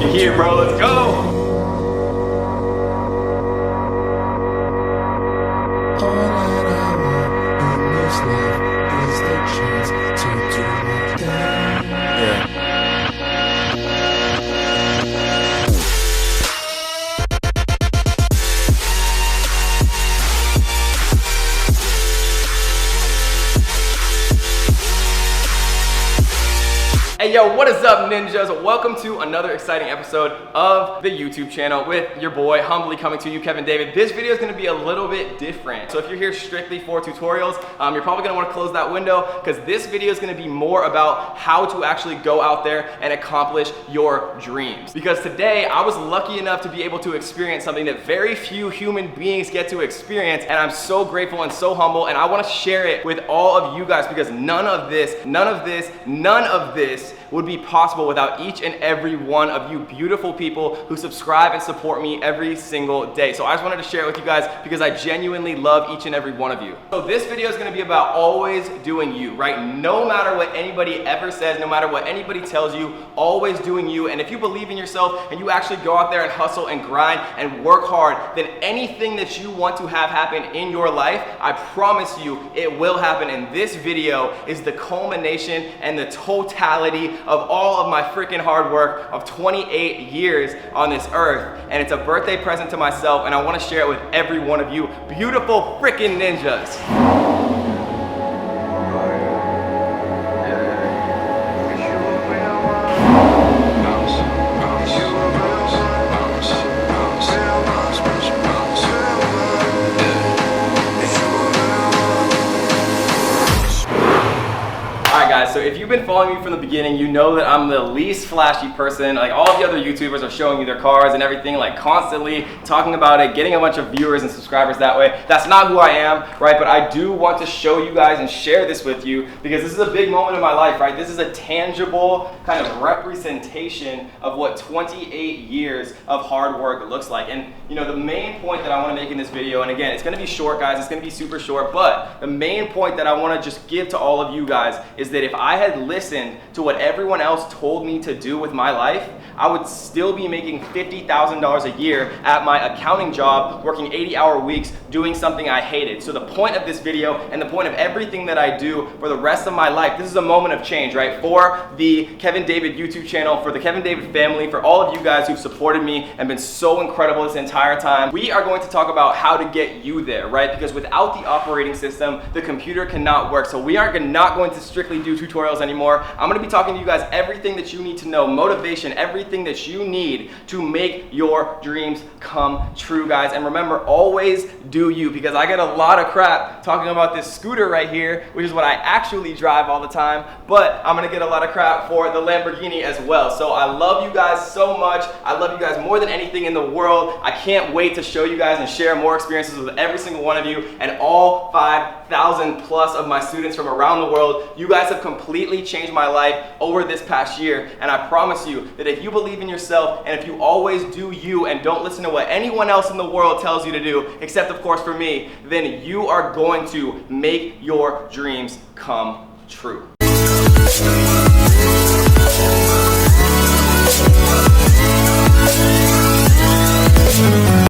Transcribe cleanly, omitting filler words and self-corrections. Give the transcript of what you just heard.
You're here, bro. Let's go. All that I want in this life is the chance to do my thing. Yeah. Hey yo, what is up, ninjas? Welcome to another exciting episode of the YouTube channel with your boy, humbly coming to you, Kevin David. This video is gonna be a little bit different. So if you're here strictly for tutorials, you're probably gonna wanna close that window because this video is gonna be more about how to actually go out there and accomplish your dreams. Because today, I was lucky enough to be able to experience something that very few human beings get to experience, and I'm so grateful and so humble, and I wanna share it with all of you guys because none of this would be possible without each and every one of you beautiful people who subscribe and support me every single day. So I just wanted to share it with you guys because I genuinely love each and every one of you. So this video is gonna be about always doing you, right? No matter what anybody ever says, no matter what anybody tells you, always doing you. And if you believe in yourself and you actually go out there and hustle and grind and work hard, then anything that you want to have happen in your life, I promise you it will happen. And this video is the culmination and the totality of all of my freaking hard work of 28 years on this earth, and it's a birthday present to myself, and I want to share it with every one of you beautiful freaking ninjas. So if you've been following me from the beginning, you know that I'm the least flashy person. Like all the other YouTubers are showing you their cars and everything, like constantly talking about it, getting a bunch of viewers and subscribers that way. That's not who I am, right? But I do want to show you guys and share this with you because this is a big moment in my life, right? This is a tangible kind of representation of what 28 years of hard work looks like. And you know, the main point that I want to make in this video, and again, it's going to be short, guys, it's going to be super short, but the main point that I want to just give to all of you guys is that if I had listened to what everyone else told me to do with my life, I would still be making $50,000 a year at my accounting job, working 80-hour weeks, doing something I hated. So the point of this video and the point of everything that I do for the rest of my life, this is a moment of change, right? For the Kevin David YouTube channel, for the Kevin David family, for all of you guys who've supported me and been so incredible this entire time, we are going to talk about how to get you there, right? Because without the operating system, the computer cannot work. So we are not going to strictly do tutorials anymore. I'm going to be talking to you guys everything that you need to know, motivation, everything that you need to make your dreams come true, guys. And remember, always do you, because I get a lot of crap talking about this scooter right here, which is what I actually drive all the time, but I'm going to get a lot of crap for the Lamborghini as well. So I love you guys so much. I love you guys more than anything in the world. I can't wait to show you guys and share more experiences with every single one of you and all 5,000 plus of my students from around the world. You guys have completely changed my life over this past year, and I promise you that if you believe in yourself and if you always do you and don't listen to what anyone else in the world tells you to do, except of course for me, then you are going to make your dreams come true.